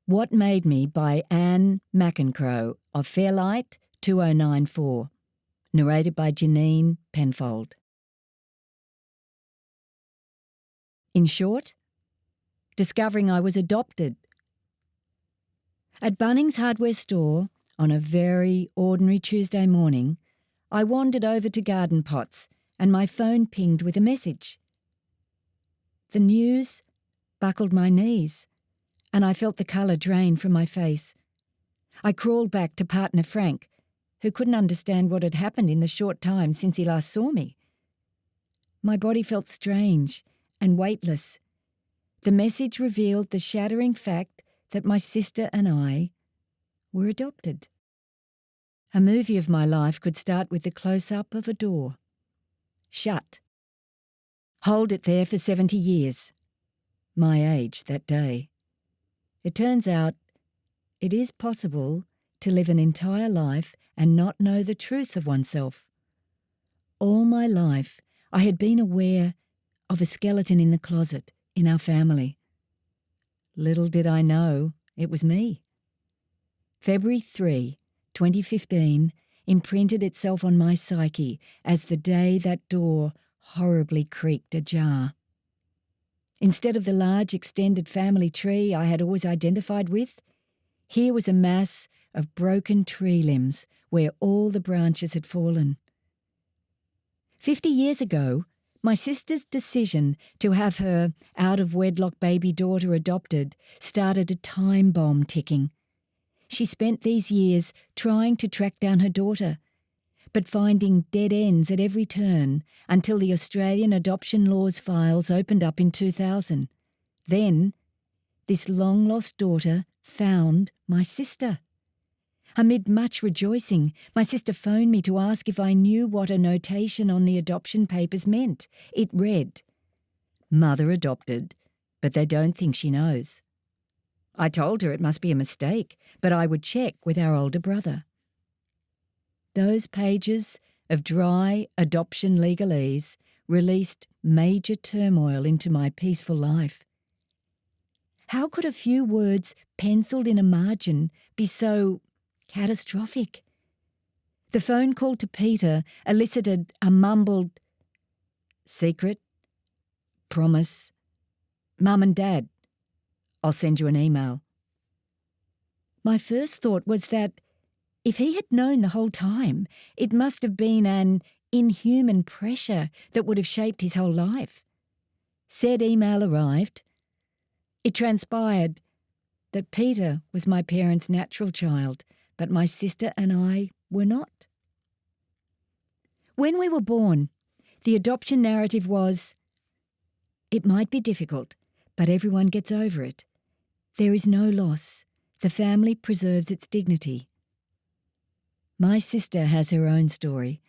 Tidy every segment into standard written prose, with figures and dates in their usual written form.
What Made Me by McEnroe of Fairlight 2094. Narrated by Janine Penfold. In short, discovering I was adopted. At Bunnings Hardware Store, on a very ordinary Tuesday morning, I wandered over to Garden Pots and my phone pinged with a message. The news buckled my knees and I felt the colour drain from my face. I crawled back to partner Frank, who couldn't understand what had happened in the short time since he last saw me. My body felt strange and weightless. The message revealed the shattering fact that my sister and I were adopted. A movie of my life could start with the close-up of a door. Shut. Hold it there for 70 years. My age that day. It turns out it is possible to live an entire life and not know the truth of oneself. All my life I had been aware of a skeleton in the closet in our family. Little did I know it was me. February 3, 2015 imprinted itself on my psyche as the day that door horribly creaked ajar. Instead of the large extended family tree I had always identified with, here was a mass of broken tree limbs where all the branches had fallen. 50 years ago, my sister's decision to have her out-of-wedlock baby daughter adopted started a time bomb ticking. She spent these years trying to track down her daughter, but finding dead ends at every turn until the Australian adoption laws files opened up in 2000. Then, this long-lost daughter found my sister. Amid much rejoicing, my sister phoned me to ask if I knew what a notation on the adoption papers meant. It read, "Mother adopted, but they don't think she knows." I told her it must be a mistake, but I would check with our older brother. Those pages of dry adoption legalese released major turmoil into my peaceful life. How could a few words penciled in a margin be so catastrophic? The phone call to Peter elicited a mumbled, "Secret, promise, Mum and Dad, I'll send you an email." My first thought was that if he had known the whole time, it must have been an inhuman pressure that would have shaped his whole life. Said email arrived. It transpired that Peter was my parents' natural child, but my sister and I were not. When we were born, the adoption narrative was, "It might be difficult, but everyone gets over it. There is no loss. The family preserves its dignity." My sister has her own story,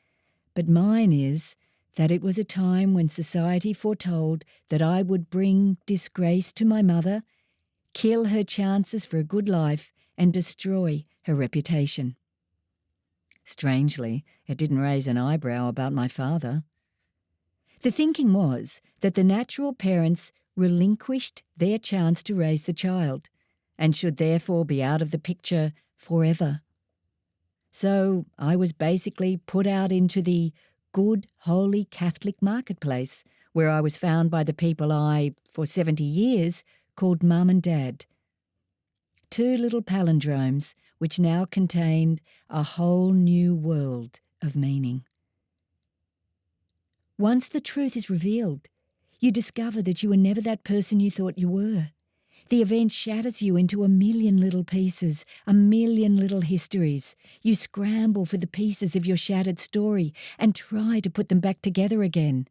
but mine is that it was a time when society foretold that I would bring disgrace to my mother, kill her chances for a good life, and destroy her reputation. Strangely, it didn't raise an eyebrow about my father. The thinking was that the natural parents relinquished their chance to raise the child and should therefore be out of the picture forever. So I was basically put out into the good, holy Catholic marketplace, where I was found by the people I, for 70 years, called Mum and Dad. Two little palindromes which now contained a whole new world of meaning. Once the truth is revealed, you discover that you were never that person you thought you were. The event shatters you into a million little pieces, a million little histories. You scramble for the pieces of your shattered story and try to put them back together again.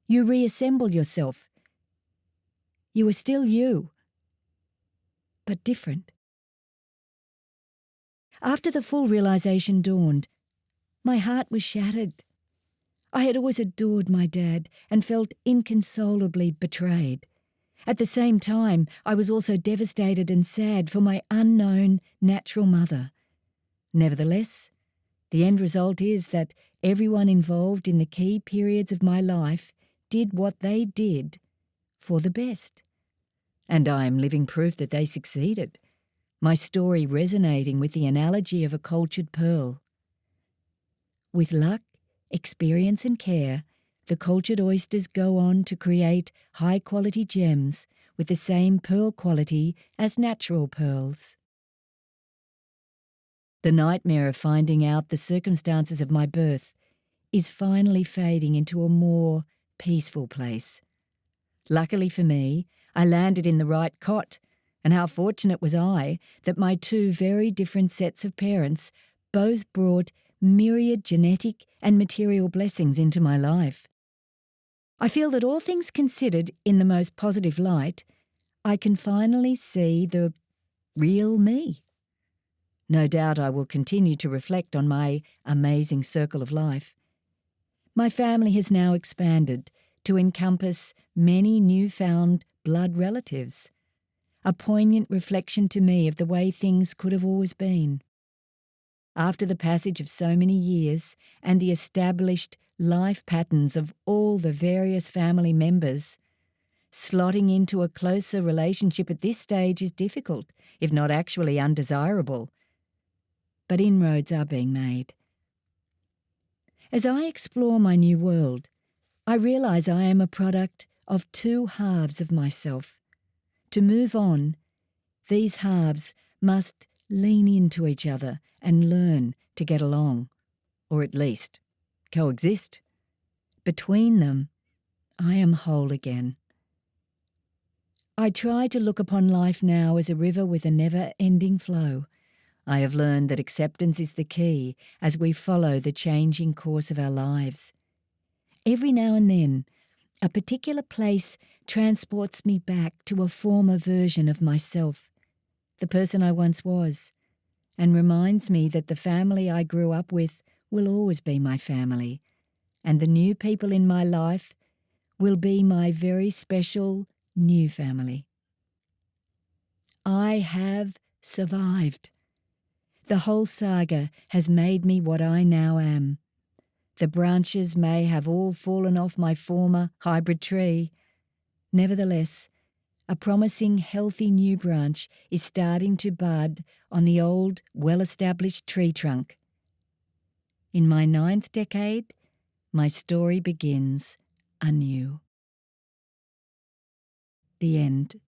You reassemble yourself. You are still you, but different. After the full realization dawned, my heart was shattered. I had always adored my dad and felt inconsolably betrayed. At the same time, I was also devastated and sad for my unknown natural mother. Nevertheless, the end result is that everyone involved in the key periods of my life did what they did for the best. And I am living proof that they succeeded. my story resonating with the analogy of a cultured pearl. With luck, experience and care, the cultured oysters go on to create high-quality gems with the same pearl quality as natural pearls. The nightmare of finding out the circumstances of my birth is finally fading into a more peaceful place. Luckily for me, I landed in the right cot, and how fortunate was I that my two very different sets of parents both brought myriad genetic and material blessings into my life. I feel that all things considered in the most positive light, I can finally see the real me. No doubt I will continue to reflect on my amazing circle of life. My family has now expanded to encompass many newfound blood relatives, a poignant reflection to me of the way things could have always been. After the passage of so many years and the established life patterns of all the various family members, slotting into a closer relationship at this stage is difficult, if not actually undesirable. But inroads are being made. As I explore my new world, I realise I am a product of two halves of myself. To move on, these halves must lean into each other and learn to get along, or at least coexist. Between them, I am whole again. I try to look upon life now as a river with a never-ending flow. I have learned that acceptance is the key as we follow the changing course of our lives. Every now and then, a particular place transports me back to a former version of myself, the person I once was, and reminds me that the family I grew up with will always be my family, and the new people in my life will be my very special new family. I have survived. The whole saga has made me what I now am. The branches may have all fallen off my former hybrid tree. Nevertheless, a promising, healthy new branch is starting to bud on the old, well-established tree trunk. In my 9th decade, my story begins anew. The end.